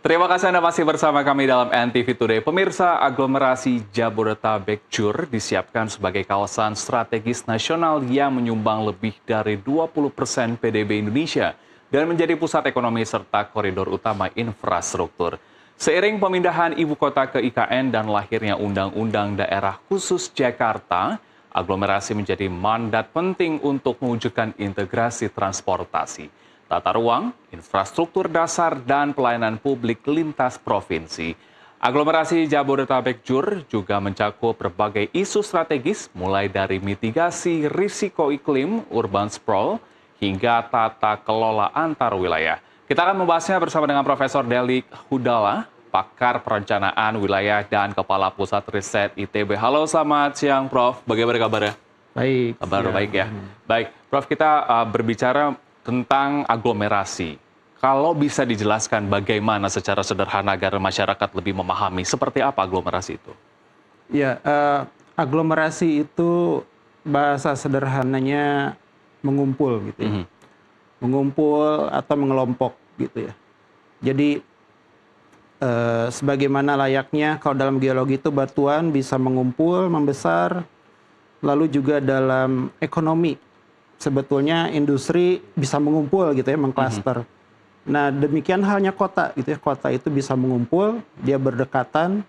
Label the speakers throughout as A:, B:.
A: Terima kasih Anda masih bersama kami dalam NTV Today. Pemirsa, aglomerasi Jabodetabek JUR disiapkan sebagai kawasan strategis nasional yang menyumbang lebih dari 20% PDB Indonesia dan menjadi pusat ekonomi serta koridor utama infrastruktur. Seiring pemindahan ibu kota ke IKN dan lahirnya Undang-Undang Daerah Khusus Jakarta, aglomerasi menjadi mandat penting untuk mewujudkan integrasi transportasi, tata ruang, infrastruktur dasar, dan pelayanan publik lintas provinsi. Aglomerasi Jabodetabek JUR juga mencakup berbagai isu strategis, mulai dari mitigasi risiko iklim, urban sprawl, hingga tata kelola antar wilayah. Kita akan membahasnya bersama dengan Profesor Delik Hudala, pakar perencanaan wilayah dan Kepala Pusat Riset ITB. Halo, selamat siang Prof. Bagaimana kabarnya?
B: Baik.
A: Kabar baik ya. Baik, Prof, kita berbicara tentang aglomerasi. Kalau bisa dijelaskan bagaimana secara sederhana agar masyarakat lebih memahami seperti apa aglomerasi itu?
B: Ya, aglomerasi itu bahasa sederhananya mengumpul gitu ya. Mengumpul atau mengelompok gitu ya. Jadi sebagaimana layaknya kalau dalam geologi itu batuan bisa mengumpul, membesar, lalu juga dalam ekonomi sebetulnya industri bisa mengumpul gitu ya, mengklaster. Nah, demikian halnya kota gitu ya. Kota itu bisa mengumpul, dia berdekatan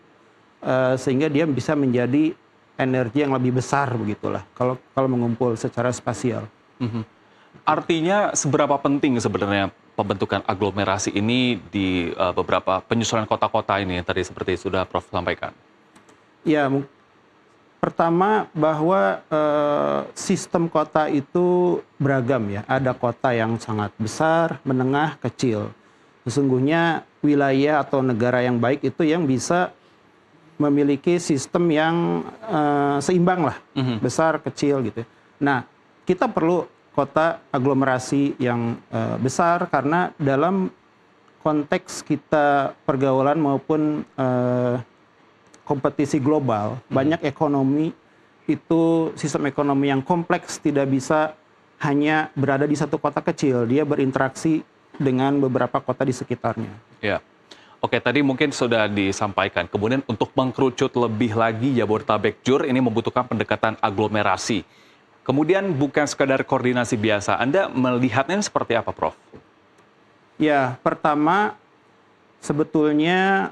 B: sehingga dia bisa menjadi energi yang lebih besar begitulah kalau mengumpul secara spasial.
A: Artinya seberapa penting sebenarnya pembentukan aglomerasi ini di beberapa penyusunan kota-kota ini yang tadi seperti sudah Prof sampaikan?
B: Ya, pertama bahwa sistem kota itu beragam ya. Ada kota yang sangat besar, menengah, kecil. Sesungguhnya wilayah atau negara yang baik itu yang bisa memiliki sistem yang seimbang lah, besar, kecil gitu. Nah, kita perlu kota aglomerasi yang besar karena dalam konteks kita pergaulan maupun kompetisi global, banyak ekonomi itu sistem ekonomi yang kompleks tidak bisa hanya berada di satu kota kecil, dia berinteraksi dengan beberapa kota di sekitarnya.
A: Ya. Oke, tadi mungkin sudah disampaikan. Kemudian untuk mengkerucut lebih lagi Jabodetabek JUR ini membutuhkan pendekatan aglomerasi. Kemudian bukan sekadar koordinasi biasa. Anda melihatnya seperti apa, Prof?
B: Ya, pertama sebetulnya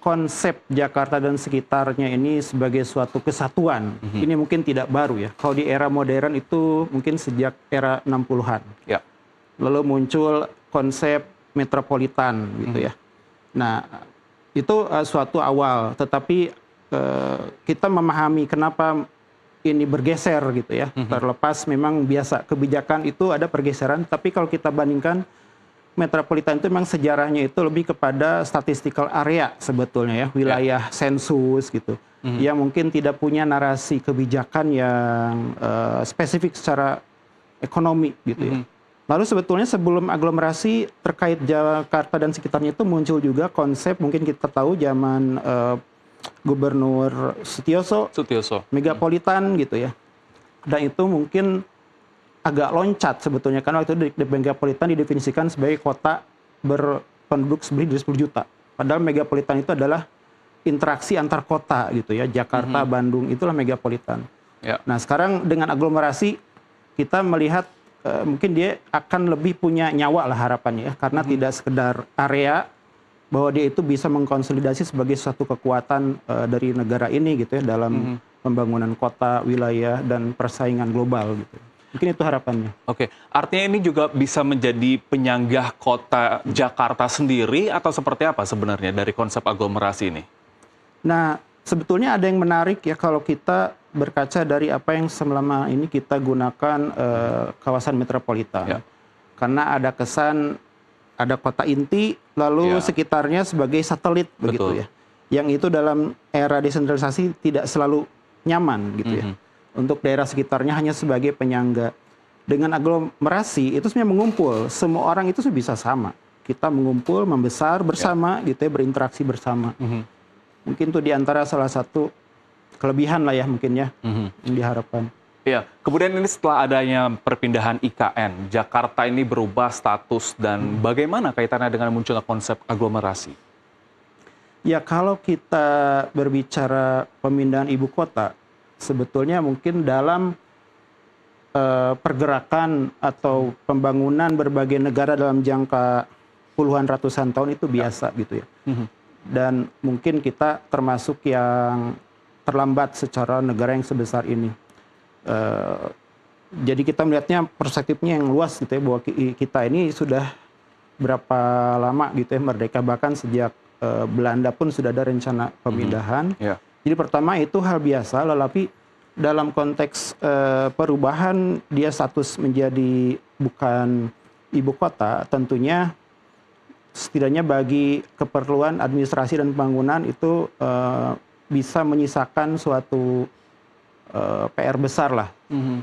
B: konsep Jakarta dan sekitarnya ini sebagai suatu kesatuan. Ini mungkin tidak baru ya. Kalau di era modern itu mungkin sejak era 60-an.
A: Ya.
B: Lalu muncul konsep metropolitan gitu ya. Nah, itu suatu awal. Tetapi kita memahami kenapa ini bergeser gitu ya. Terlepas memang biasa kebijakan itu ada pergeseran. Tapi kalau kita bandingkan metropolitan itu memang sejarahnya itu lebih kepada statistical area sebetulnya ya, wilayah sensus gitu, yang mungkin tidak punya narasi kebijakan yang spesifik secara ekonomi gitu ya. Lalu sebetulnya sebelum aglomerasi terkait Jakarta dan sekitarnya itu muncul juga konsep mungkin kita tahu zaman Gubernur Sutioso. Megapolitan gitu ya. Dan itu mungkin agak loncat sebetulnya karena waktu itu di megapolitan didefinisikan sebagai kota berpenduduk lebih dari 10 juta. Padahal megapolitan itu adalah interaksi antar kota gitu ya. Jakarta, Bandung itulah megapolitan.
A: Ya.
B: Nah, sekarang dengan aglomerasi kita melihat mungkin dia akan lebih punya nyawa lah harapannya ya, karena tidak sekedar area, bahwa dia itu bisa mengkonsolidasi sebagai suatu kekuatan dari negara ini gitu ya dalam pembangunan kota, wilayah dan persaingan global gitu. Mungkin itu harapannya.
A: Oke, artinya ini juga bisa menjadi penyanggah kota Jakarta sendiri atau seperti apa sebenarnya dari konsep aglomerasi ini?
B: Nah, sebetulnya ada yang menarik ya kalau kita berkaca dari apa yang selama ini kita gunakan kawasan metropolitan.
A: Ya.
B: Karena ada kesan ada kota inti, lalu sekitarnya sebagai satelit begitu ya. Yang itu dalam era desentralisasi tidak selalu nyaman gitu ya. Untuk daerah sekitarnya hanya sebagai penyangga. Dengan aglomerasi itu sebenarnya mengumpul, semua orang itu bisa sama. Kita mengumpul, membesar bersama gitu ya, berinteraksi bersama. Mungkin itu diantara salah satu kelebihan lah ya mungkin ya yang diharapkan.
A: Ya, kemudian ini setelah adanya perpindahan IKN, Jakarta ini berubah status dan bagaimana kaitannya dengan munculnya konsep aglomerasi?
B: Ya kalau kita berbicara pemindahan ibu kota, sebetulnya mungkin dalam pergerakan atau pembangunan berbagai negara dalam jangka puluhan ratusan tahun itu biasa gitu ya. Dan mungkin kita termasuk yang terlambat secara negara yang sebesar ini. Jadi kita melihatnya perspektifnya yang luas gitu ya, bahwa kita ini sudah berapa lama gitu ya merdeka, bahkan sejak Belanda pun sudah ada rencana pemindahan. Jadi pertama itu hal biasa, tetapi dalam konteks perubahan dia status menjadi bukan ibu kota, tentunya setidaknya bagi keperluan administrasi dan pembangunan itu bisa menyisakan suatu PR besar lah.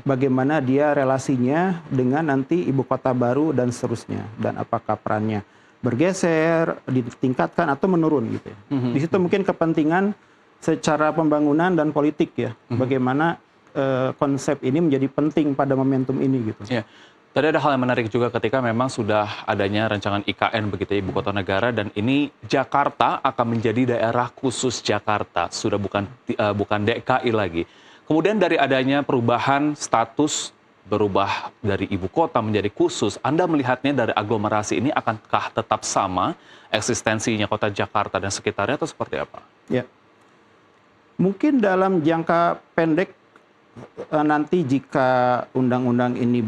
B: Bagaimana dia relasinya dengan nanti ibu kota baru dan seterusnya, dan apakah perannya bergeser, ditingkatkan atau menurun gitu ya. Di situ mungkin kepentingan secara pembangunan dan politik ya, bagaimana konsep ini menjadi penting pada momentum ini gitu.
A: Ya. Tadi ada hal yang menarik juga ketika memang sudah adanya rancangan IKN begitu ya, ibu kota negara, dan ini Jakarta akan menjadi daerah khusus Jakarta, sudah bukan DKI lagi. Kemudian dari adanya perubahan status berubah dari ibu kota menjadi khusus, Anda melihatnya dari aglomerasi ini akankah tetap sama eksistensinya kota Jakarta dan sekitarnya atau seperti apa?
B: Ya, mungkin dalam jangka pendek nanti jika undang-undang ini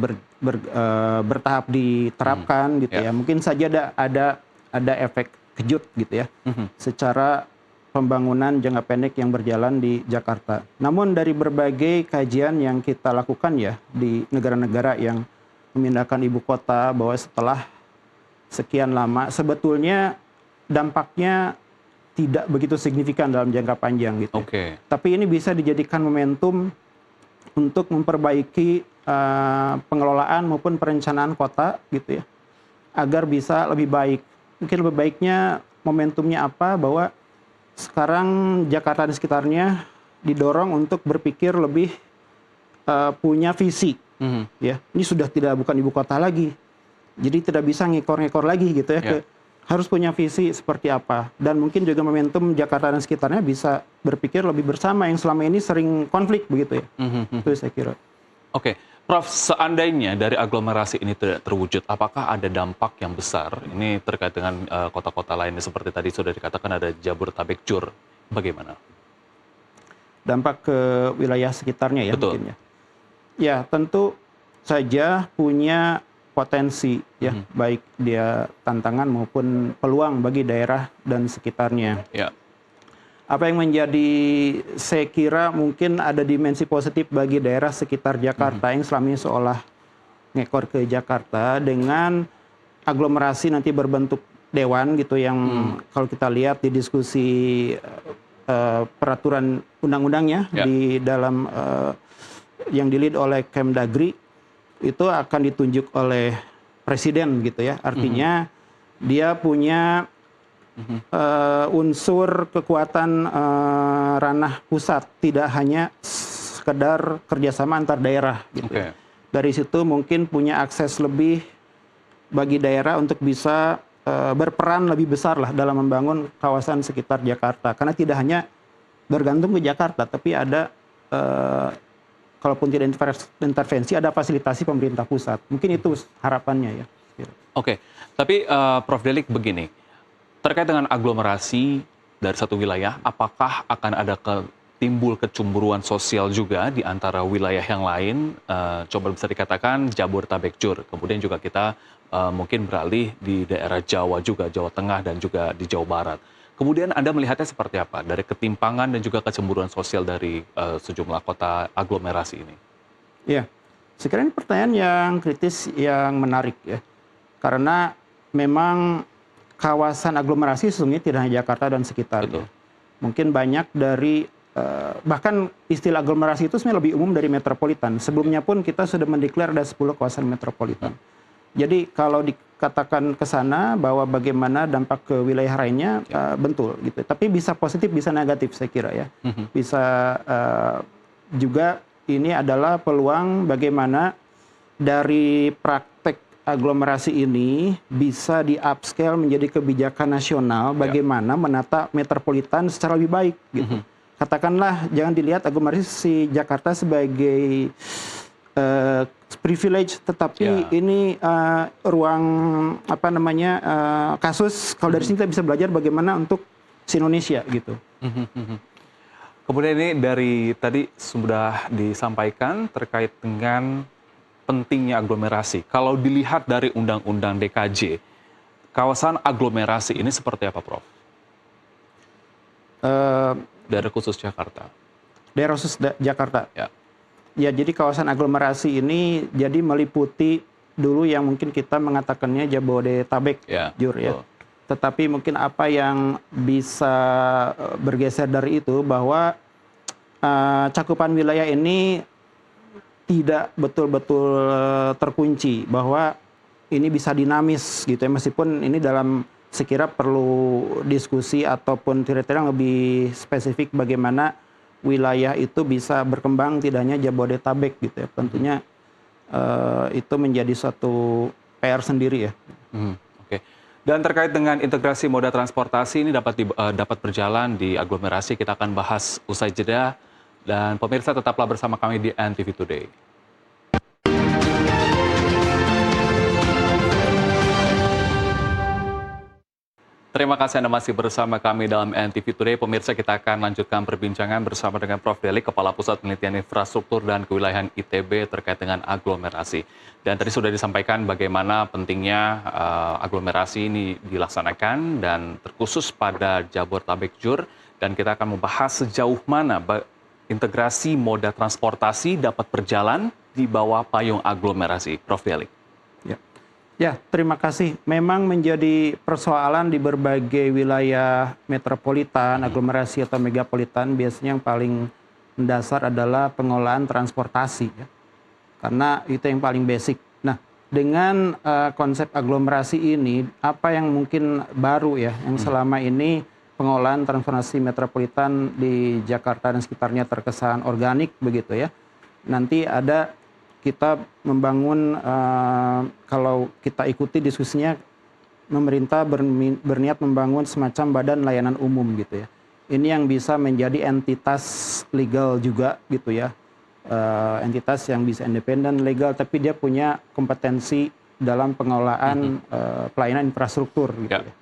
B: bertahap diterapkan gitu ya, mungkin saja ada efek kejut gitu ya, secara pembangunan jangka pendek yang berjalan di Jakarta. Namun dari berbagai kajian yang kita lakukan ya di negara-negara yang memindahkan ibu kota, bahwa setelah sekian lama sebetulnya dampaknya tidak begitu signifikan dalam jangka panjang gitu. Tapi ini bisa dijadikan momentum untuk memperbaiki pengelolaan maupun perencanaan kota gitu ya, agar bisa lebih baik. Mungkin lebih baiknya momentumnya apa, bahwa sekarang Jakarta dan sekitarnya didorong untuk berpikir lebih punya visi. Ya, ini sudah bukan ibu kota lagi, jadi tidak bisa ngekor-ngekor lagi gitu ya. Harus punya visi seperti apa, dan mungkin juga momentum Jakarta dan sekitarnya bisa berpikir lebih bersama yang selama ini sering konflik begitu ya. Itu saya kira.
A: Oke, Prof, seandainya dari aglomerasi ini tidak terwujud, apakah ada dampak yang besar? Ini terkait dengan kota-kota lainnya seperti tadi sudah dikatakan ada Jabodetabek Jur. Bagaimana?
B: Dampak ke wilayah sekitarnya ya.
A: Betul.
B: Mungkin ya. Ya, tentu saja punya potensi ya, baik dia tantangan maupun peluang bagi daerah dan sekitarnya. Apa yang menjadi, saya kira mungkin ada dimensi positif bagi daerah sekitar Jakarta yang selama ini seolah ngekor ke Jakarta, dengan aglomerasi nanti berbentuk dewan gitu, yang kalau kita lihat di diskusi peraturan undang-undangnya di dalam yang di-lead oleh Kemdagri, itu akan ditunjuk oleh presiden gitu ya. Artinya dia punya unsur kekuatan ranah pusat, tidak hanya sekedar kerjasama antar daerah gitu. Dari situ mungkin punya akses lebih bagi daerah untuk bisa berperan lebih besar lah dalam membangun kawasan sekitar Jakarta, karena tidak hanya bergantung ke Jakarta, tapi ada kalaupun tidak intervensi, ada fasilitasi pemerintah pusat. Mungkin itu harapannya ya.
A: Oke, tapi Prof Delik begini, terkait dengan aglomerasi dari satu wilayah, apakah akan ada timbul kecemburuan sosial juga di antara wilayah yang lain? Coba bisa dikatakan Jabodetabek Jur, kemudian juga kita mungkin beralih di daerah Jawa juga, Jawa Tengah dan juga di Jawa Barat. Kemudian Anda melihatnya seperti apa dari ketimpangan dan juga kecemburuan sosial dari sejumlah kota aglomerasi ini?
B: Ya, sekarang ini pertanyaan yang kritis, yang menarik ya. Karena memang kawasan aglomerasi sesungguhnya tidak hanya Jakarta dan sekitarnya. Mungkin banyak dari, bahkan istilah aglomerasi itu sebenarnya lebih umum dari metropolitan. Sebelumnya pun kita sudah mendeklar ada 10 kawasan metropolitan. Jadi kalau dikatakan ke sana bahwa bagaimana dampak ke wilayah lainnya, betul gitu. Tapi bisa positif, bisa negatif saya kira ya. Bisa juga ini adalah peluang bagaimana dari praktek aglomerasi ini bisa di-upscale menjadi kebijakan nasional bagaimana menata metropolitan secara lebih baik gitu. Katakanlah jangan dilihat aglomerasi Jakarta sebagai privilege, tetapi ini ruang kasus. Kalau dari sini kita bisa belajar bagaimana untuk se-Indonesia gitu.
A: Kemudian ini dari tadi sudah disampaikan terkait dengan pentingnya aglomerasi. Kalau dilihat dari Undang-Undang DKJ, kawasan aglomerasi ini seperti apa, Prof? Daerah khusus Jakarta.
B: Daerah khusus Jakarta.
A: Ya,
B: jadi kawasan aglomerasi ini jadi meliputi dulu yang mungkin kita mengatakannya Jabodetabek, Jur ya. Tetapi mungkin apa yang bisa bergeser dari itu bahwa cakupan wilayah ini tidak betul-betul terkunci, bahwa ini bisa dinamis gitu ya, meskipun ini dalam sekira perlu diskusi ataupun kriteria yang lebih spesifik bagaimana wilayah itu bisa berkembang, tidak hanya Jabodetabek gitu ya. Tentunya itu menjadi suatu PR sendiri ya.
A: Oke. Dan terkait dengan integrasi moda transportasi ini dapat berjalan di aglomerasi, kita akan bahas usai jeda. Dan pemirsa tetaplah bersama kami di NTV Today. Terima kasih Anda masih bersama kami dalam NTV Today. Pemirsa, kita akan lanjutkan perbincangan bersama dengan Prof. Delik, Kepala Pusat Penelitian Infrastruktur dan Kewilayahan ITB terkait dengan aglomerasi. Dan tadi sudah disampaikan bagaimana pentingnya aglomerasi ini dilaksanakan dan terkhusus pada Jabodetabek Jur. Dan kita akan membahas sejauh mana integrasi moda transportasi dapat berjalan di bawah payung aglomerasi. Prof. Delik.
B: Ya, terima kasih. Memang menjadi persoalan di berbagai wilayah metropolitan, aglomerasi atau megapolitan, biasanya yang paling mendasar adalah pengelolaan transportasi. Ya. Karena itu yang paling basic. Nah, dengan konsep aglomerasi ini, apa yang mungkin baru ya, yang selama ini pengelolaan transportasi metropolitan di Jakarta dan sekitarnya terkesan organik begitu ya. Nanti ada kita membangun, kalau kita ikuti diskusinya, pemerintah berniat membangun semacam badan layanan umum gitu ya. Ini yang bisa menjadi entitas legal juga gitu ya. Entitas yang bisa independen, legal, tapi dia punya kompetensi dalam pengelolaan pelayanan infrastruktur gitu ya.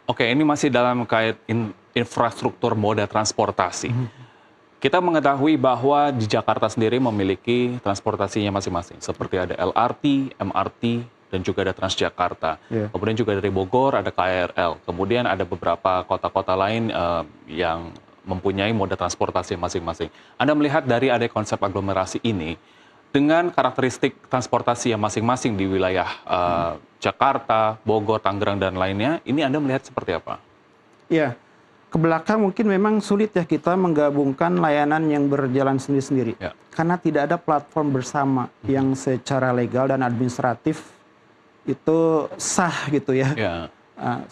A: Oke, ini masih dalam kait infrastruktur moda transportasi. Kita mengetahui bahwa di Jakarta sendiri memiliki transportasinya masing-masing. Seperti ada LRT, MRT, dan juga ada Transjakarta. Kemudian juga dari Bogor ada KRL. Kemudian ada beberapa kota-kota lain yang mempunyai moda transportasi masing-masing. Anda melihat dari ada konsep aglomerasi ini, dengan karakteristik transportasi yang masing-masing di wilayah Jakarta, Bogor, Tangerang, dan lainnya, ini Anda melihat seperti apa?
B: Ya. Ke belakang mungkin memang sulit ya kita menggabungkan layanan yang berjalan sendiri-sendiri. Karena tidak ada platform bersama yang secara legal dan administratif itu sah gitu ya.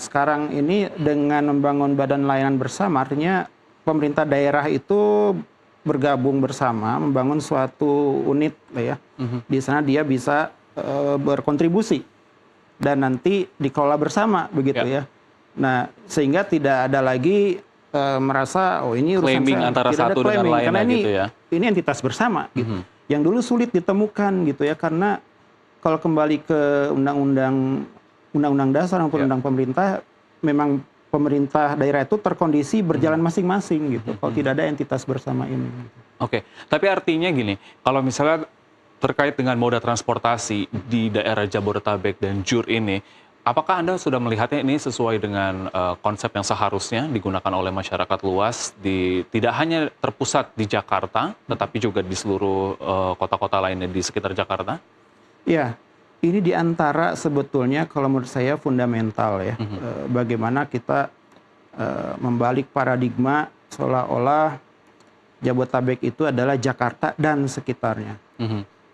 B: Sekarang ini dengan membangun badan layanan bersama, artinya pemerintah daerah itu bergabung bersama, membangun suatu unit lah ya. Di sana dia bisa berkontribusi dan nanti dikelola bersama begitu ya. Nah, sehingga tidak ada lagi merasa ini urusan
A: claiming
B: saya.
A: Antara
B: tidak
A: satu
B: ada claiming,
A: dengan lain
B: karena
A: gitu ya.
B: Ini entitas bersama gitu. Yang dulu sulit ditemukan gitu ya, karena kalau kembali ke undang-undang dasar maupun undang pemerintah, memang pemerintah daerah itu terkondisi berjalan masing-masing gitu. Kalau tidak ada entitas bersama ini.
A: Oke, tapi artinya gini, kalau misalnya terkait dengan moda transportasi di daerah Jabodetabek dan Jur ini, apakah Anda sudah melihatnya ini sesuai dengan konsep yang seharusnya digunakan oleh masyarakat luas, tidak hanya terpusat di Jakarta, tetapi juga di seluruh kota-kota lainnya di sekitar Jakarta? Ya, ini diantara sebetulnya kalau menurut saya fundamental ya. Bagaimana kita membalik paradigma seolah-olah Jabodetabek itu adalah Jakarta dan sekitarnya.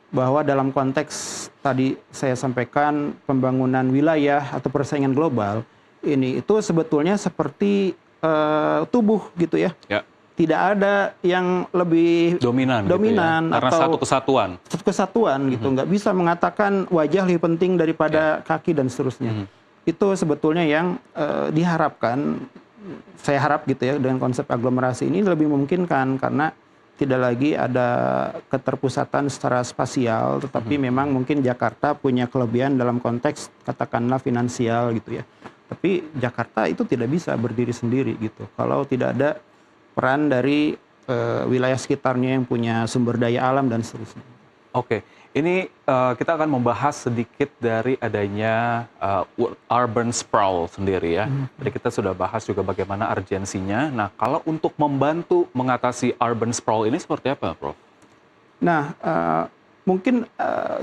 A: Bahwa dalam konteks tadi saya sampaikan pembangunan wilayah atau persaingan global ini itu sebetulnya seperti tubuh gitu ya.
B: tidak ada yang lebih
A: dominan gitu ya? Karena
B: atau
A: satu kesatuan.
B: satu kesatuan gitu. Nggak bisa mengatakan wajah lebih penting daripada kaki dan seterusnya. Itu sebetulnya yang diharapkan, saya harap gitu ya, dengan konsep aglomerasi ini lebih memungkinkan karena tidak lagi ada keterpusatan secara spasial, tetapi memang mungkin Jakarta punya kelebihan dalam konteks katakanlah finansial gitu ya. Tapi Jakarta itu tidak bisa berdiri sendiri gitu. Kalau tidak ada peran dari wilayah sekitarnya yang punya sumber daya alam dan seterusnya.
A: Oke, ini kita akan membahas sedikit dari adanya urban sprawl sendiri ya. Jadi kita sudah bahas juga bagaimana urgensinya. Nah, kalau untuk membantu mengatasi urban sprawl ini seperti apa, Prof?
B: Nah, mungkin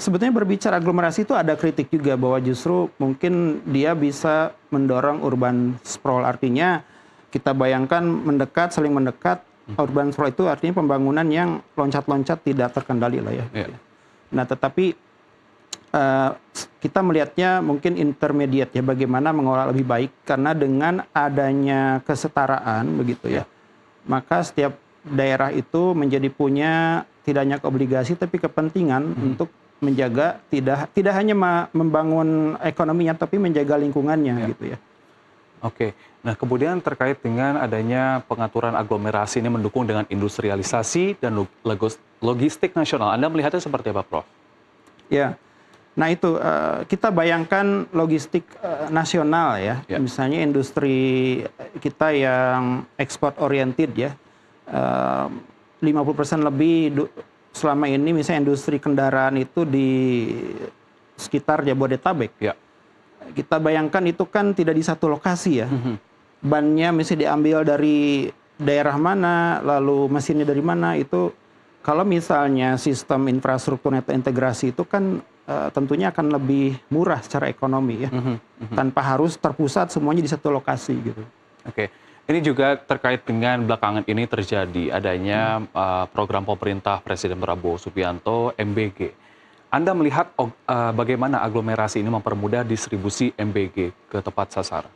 B: sebetulnya berbicara aglomerasi itu ada kritik juga bahwa justru mungkin dia bisa mendorong urban sprawl. Artinya kita bayangkan mendekat, saling mendekat. Urban sprawl itu artinya pembangunan yang loncat-loncat tidak terkendali lah ya.
A: Yeah.
B: Nah, tetapi kita melihatnya mungkin intermediate ya, bagaimana mengolah lebih baik karena dengan adanya kesetaraan begitu ya, maka setiap daerah itu menjadi punya tidak hanya obligasi tapi kepentingan untuk menjaga tidak hanya membangun ekonominya tapi menjaga lingkungannya gitu ya.
A: Oke, nah kemudian terkait dengan adanya pengaturan aglomerasi ini mendukung dengan industrialisasi dan logistik nasional, Anda melihatnya seperti apa, Prof?
B: Ya, nah itu kita bayangkan logistik nasional ya, misalnya industri kita yang ekspor oriented ya, 50% lebih selama ini misalnya industri kendaraan itu di sekitar Jabodetabek.
A: Ya.
B: Kita bayangkan itu kan tidak di satu lokasi ya. Bannya mesti diambil dari daerah mana, lalu mesinnya dari mana, itu kalau misalnya sistem infrastrukturnya terintegrasi itu kan tentunya akan lebih murah secara ekonomi ya. Tanpa harus terpusat semuanya di satu lokasi gitu.
A: Oke. Ini juga terkait dengan belakangan ini terjadi adanya program pemerintah Presiden Prabowo Subianto MBG. Anda melihat bagaimana aglomerasi ini mempermudah distribusi MBG ke tepat sasaran?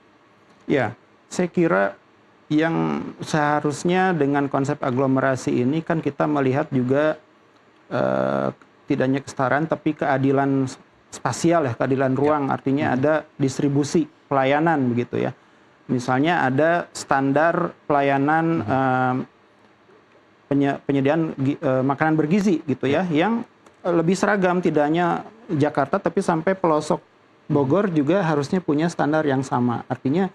B: Ya, saya kira yang seharusnya dengan konsep aglomerasi ini kan kita melihat juga tidak hanya kesetaraan tapi keadilan spasial ya, keadilan ruang, artinya ada distribusi pelayanan begitu ya. Misalnya ada standar pelayanan penyediaan makanan bergizi gitu ya, yang lebih seragam, tidak hanya Jakarta tapi sampai pelosok Bogor juga harusnya punya standar yang sama. Artinya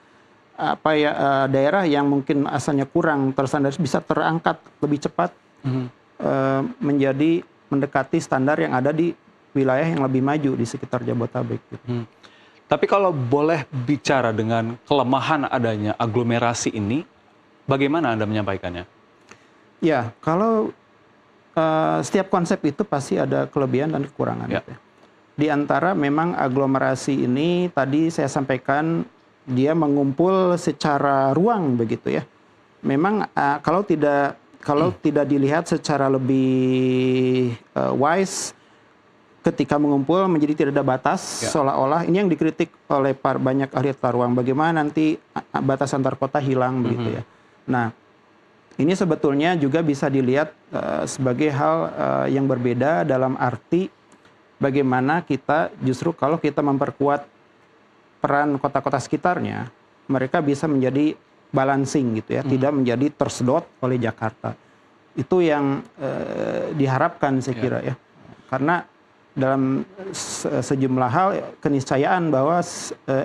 B: apa ya, daerah yang mungkin asalnya kurang terstandar bisa terangkat lebih cepat menjadi mendekati standar yang ada di wilayah yang lebih maju di sekitar Jabodetabek. Gitu.
A: Tapi kalau boleh bicara dengan kelemahan adanya aglomerasi ini, bagaimana Anda menyampaikannya?
B: Ya, kalau setiap konsep itu pasti ada kelebihan dan kekurangan.
A: Ya.
B: Gitu. Di antara memang aglomerasi ini tadi saya sampaikan dia mengumpul secara ruang begitu ya. Memang kalau tidak dilihat secara lebih wise ketika mengumpul menjadi tidak ada batas, seolah-olah ini yang dikritik oleh banyak ahli tata ruang, bagaimana nanti batas antar kota hilang begitu ya. Nah, ini sebetulnya juga bisa dilihat sebagai hal yang berbeda dalam arti bagaimana kita justru kalau kita memperkuat peran kota-kota sekitarnya, mereka bisa menjadi balancing gitu ya, tidak menjadi tersedot oleh Jakarta. Itu yang diharapkan saya kira ya. Karena dalam sejumlah hal keniscayaan bahwa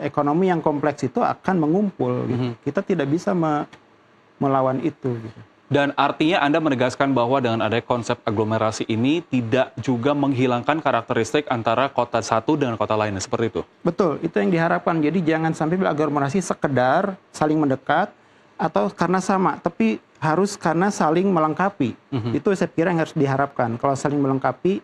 B: ekonomi yang kompleks itu akan mengumpul. Gitu. Kita tidak bisa melawan itu. Gitu.
A: Dan artinya Anda menegaskan bahwa dengan adanya konsep aglomerasi ini tidak juga menghilangkan karakteristik antara kota satu dengan kota lainnya, seperti itu?
B: Betul, itu yang diharapkan. Jadi jangan sampai aglomerasi sekedar saling mendekat atau karena sama, tapi harus karena saling melengkapi. Itu saya kira yang harus diharapkan. Kalau saling melengkapi,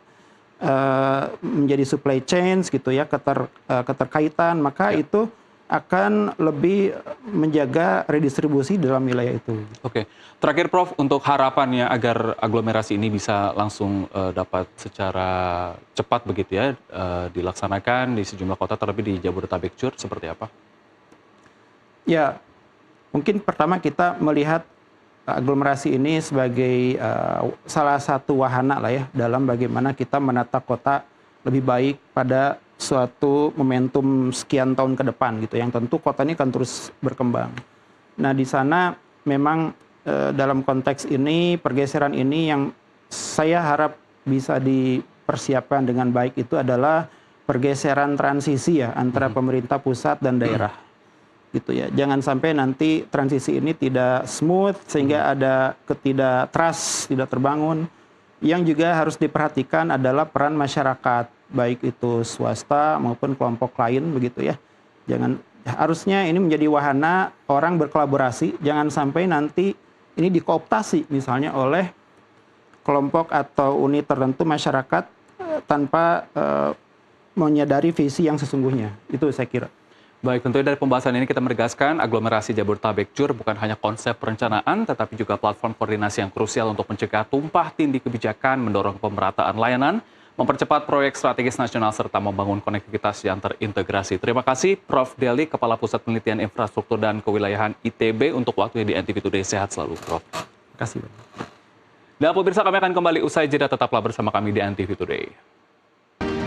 B: menjadi supply chains gitu ya, keterkaitan, maka itu akan lebih menjaga redistribusi dalam wilayah itu.
A: Oke, terakhir Prof, untuk harapannya agar aglomerasi ini bisa langsung dapat secara cepat begitu ya dilaksanakan di sejumlah kota, terlebih di Jabodetabek Cur, seperti apa?
B: Ya, mungkin pertama kita melihat aglomerasi ini sebagai salah satu wahana lah ya dalam bagaimana kita menata kota lebih baik pada suatu momentum sekian tahun ke depan gitu, yang tentu kota ini akan terus berkembang. Nah di sana memang dalam konteks ini, pergeseran ini yang saya harap bisa dipersiapkan dengan baik itu adalah pergeseran transisi ya antara pemerintah pusat dan daerah. Gitu ya. Jangan sampai nanti transisi ini tidak smooth sehingga ada trust tidak terbangun. Yang juga harus diperhatikan adalah peran masyarakat, baik itu swasta maupun kelompok lain begitu ya. Harusnya ini menjadi wahana orang berkolaborasi, jangan sampai nanti ini dikooptasi misalnya oleh kelompok atau unit tertentu masyarakat tanpa menyadari visi yang sesungguhnya. Itu saya kira.
A: Baik, tentunya dari pembahasan ini kita menegaskan aglomerasi Jabodetabek CUR bukan hanya konsep perencanaan, tetapi juga platform koordinasi yang krusial untuk mencegah tumpah tindih kebijakan, mendorong pemerataan layanan, mempercepat proyek strategis nasional, serta membangun konektivitas yang terintegrasi. Terima kasih Prof. Deli, Kepala Pusat Penelitian Infrastruktur dan Kewilayahan ITB untuk waktunya di NTV Today. Sehat selalu, Prof.
B: Terima kasih.
A: Dan pemirsa, kami akan kembali usai jeda, tetaplah bersama kami di NTV Today.